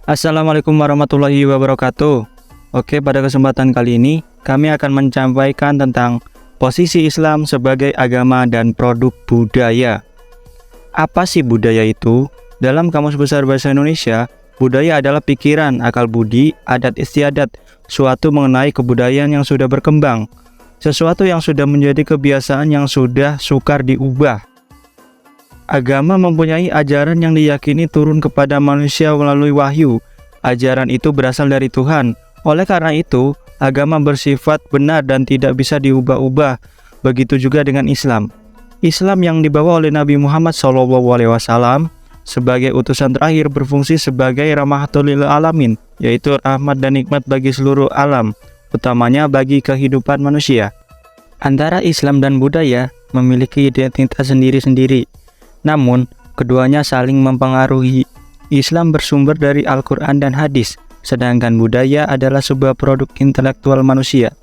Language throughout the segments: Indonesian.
Assalamualaikum warahmatullahi wabarakatuh. Oke, pada kesempatan kali ini kami akan menyampaikan tentang posisi Islam sebagai agama dan produk budaya. Apa sih budaya itu? Dalam Kamus Besar Bahasa Indonesia, budaya adalah pikiran, akal budi, adat istiadat, suatu mengenai kebudayaan yang sudah berkembang, sesuatu yang sudah menjadi kebiasaan yang sudah sukar diubah. Agama mempunyai ajaran yang diyakini turun kepada manusia melalui wahyu. Ajaran itu berasal dari Tuhan. Oleh karena itu, agama bersifat benar dan tidak bisa diubah-ubah. Begitu juga dengan Islam. Islam yang dibawa oleh Nabi Muhammad SAW sebagai utusan terakhir berfungsi sebagai rahmatul lil alamin, yaitu rahmat dan nikmat bagi seluruh alam, utamanya bagi kehidupan manusia. Antara Islam dan budaya memiliki identitas sendiri-sendiri. Namun, keduanya saling mempengaruhi. Islam bersumber dari Al-Quran dan hadis, sedangkan budaya adalah sebuah produk intelektual manusia.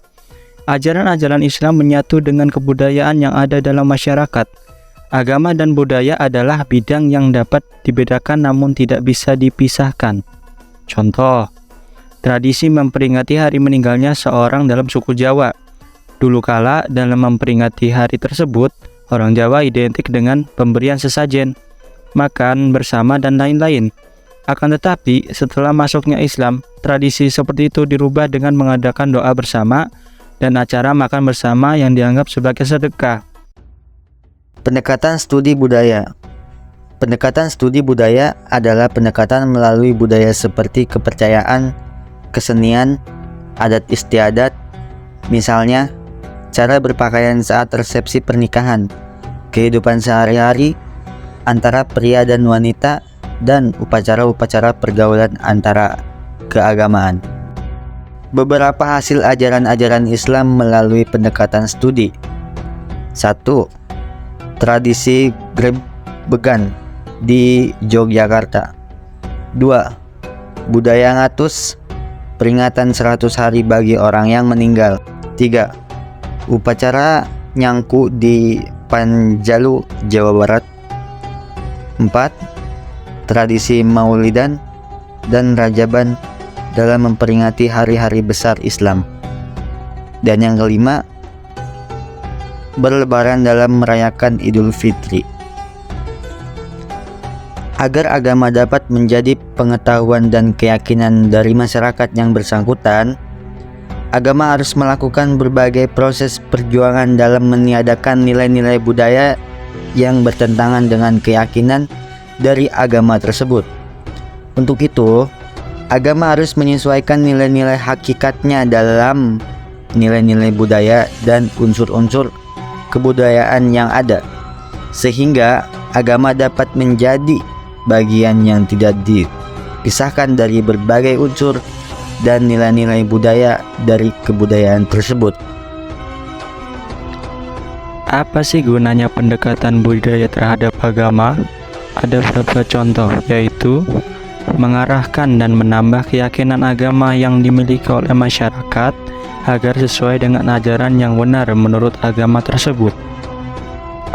Ajaran-ajaran Islam menyatu dengan kebudayaan yang ada dalam masyarakat. Agama dan budaya adalah bidang yang dapat dibedakan namun tidak bisa dipisahkan. Contoh, tradisi memperingati hari meninggalnya seorang dalam suku Jawa. Dulu kala, dalam memperingati hari tersebut, orang Jawa identik dengan pemberian sesajen, makan bersama, dan lain-lain. Akan tetapi, setelah masuknya Islam, tradisi seperti itu dirubah dengan mengadakan doa bersama dan acara makan bersama yang dianggap sebagai sedekah. Pendekatan studi budaya. Pendekatan studi budaya adalah pendekatan melalui budaya seperti kepercayaan, kesenian, adat istiadat, misalnya cara berpakaian saat resepsi pernikahan, kehidupan sehari-hari antara pria dan wanita, dan upacara-upacara pergaulan antara keagamaan. Beberapa hasil ajaran-ajaran Islam melalui pendekatan studi. 1. Tradisi Grebbegan di Yogyakarta. 2. Budaya Ngatus, peringatan 100 hari bagi orang yang meninggal. 3. Upacara Nyangku di Panjalu, Jawa Barat. 4. Tradisi Maulidan dan Rajaban dalam memperingati hari-hari besar Islam. Dan yang kelima, berlebaran dalam merayakan Idul Fitri. Agar agama dapat menjadi pengetahuan dan keyakinan dari masyarakat yang bersangkutan, agama harus melakukan berbagai proses perjuangan dalam meniadakan nilai-nilai budaya yang bertentangan dengan keyakinan dari agama tersebut. Untuk itu, agama harus menyesuaikan nilai-nilai hakikatnya dalam nilai-nilai budaya dan unsur-unsur kebudayaan yang ada, sehingga agama dapat menjadi bagian yang tidak dipisahkan dari berbagai unsur dan nilai-nilai budaya dari kebudayaan tersebut. Apa sih gunanya pendekatan budaya terhadap agama? Ada beberapa contoh, yaitu mengarahkan dan menambah keyakinan agama yang dimiliki oleh masyarakat agar sesuai dengan ajaran yang benar menurut agama tersebut,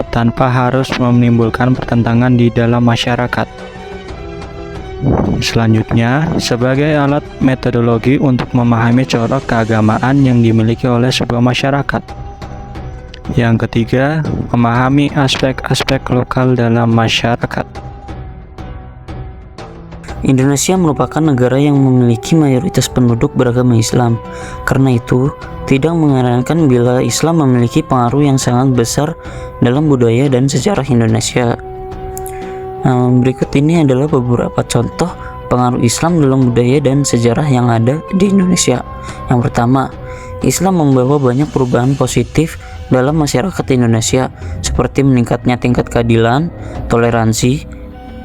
tanpa harus menimbulkan pertentangan di dalam masyarakat. Selanjutnya, sebagai alat metodologi untuk memahami corak keagamaan yang dimiliki oleh sebuah masyarakat. Yang ketiga, memahami aspek-aspek lokal dalam masyarakat. Indonesia merupakan negara yang memiliki mayoritas penduduk beragama Islam. Karena itu, tidak mengherankan bila Islam memiliki pengaruh yang sangat besar dalam budaya dan sejarah Indonesia. Berikut ini adalah beberapa contoh pengaruh Islam dalam budaya dan sejarah yang ada di Indonesia. Yang pertama, Islam membawa banyak perubahan positif dalam masyarakat Indonesia, seperti meningkatnya tingkat keadilan, toleransi,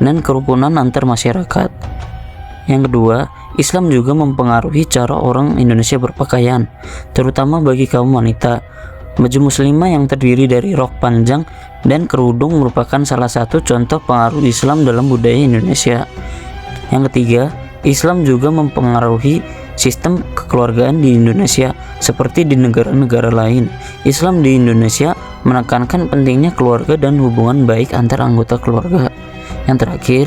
dan kerukunan antar masyarakat. Yang kedua, Islam juga mempengaruhi cara orang Indonesia berpakaian, terutama bagi kaum wanita. Baju muslimah yang terdiri dari rok panjang dan kerudung merupakan salah satu contoh pengaruh Islam dalam budaya Indonesia. Yang ketiga, Islam juga mempengaruhi sistem kekeluargaan di Indonesia. Seperti di negara-negara lain, Islam di Indonesia menekankan pentingnya keluarga dan hubungan baik antar anggota keluarga. Yang terakhir,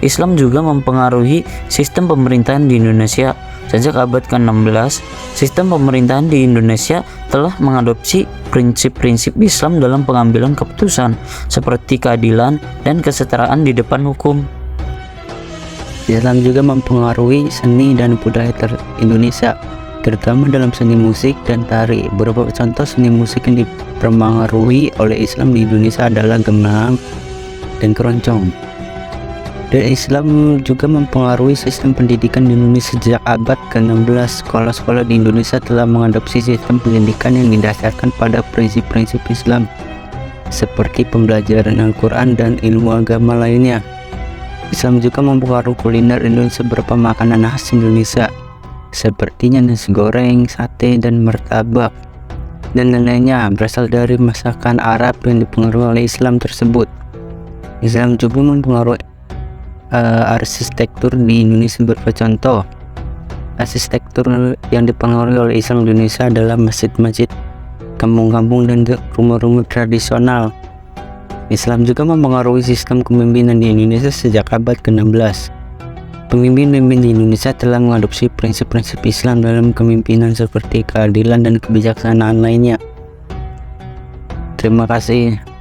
Islam juga mempengaruhi sistem pemerintahan di Indonesia. Sejak abad ke-16, sistem pemerintahan di Indonesia telah mengadopsi prinsip-prinsip Islam dalam pengambilan keputusan, seperti keadilan dan kesetaraan di depan hukum. Islam juga mempengaruhi seni dan budaya Indonesia, terutama dalam seni musik dan tari. Beberapa contoh seni musik yang dipengaruhi oleh Islam di Indonesia adalah gamelan dan keroncong. Dan Islam juga mempengaruhi sistem pendidikan di Indonesia. Sejak abad ke-16, sekolah-sekolah di Indonesia telah mengadopsi sistem pendidikan yang didasarkan pada prinsip-prinsip Islam, seperti pembelajaran Al-Quran dan ilmu agama lainnya. Islam juga mempengaruhi kuliner Indonesia. Beberapa makanan khas Indonesia seperti nasi goreng, sate, dan martabak dan lainnya berasal dari masakan Arab yang dipengaruhi oleh Islam tersebut. Islam juga mempengaruhi arsitektur di Indonesia. Beberapa contoh arsitektur yang dipengaruhi oleh Islam di Indonesia adalah masjid-masjid, kampung-kampung, dan rumah-rumah tradisional. Islam juga mempengaruhi sistem kepemimpinan di Indonesia sejak abad ke-16. Pemimpin-pemimpin di Indonesia telah mengadopsi prinsip-prinsip Islam dalam kepemimpinan seperti keadilan dan kebijaksanaan lainnya. Terima kasih.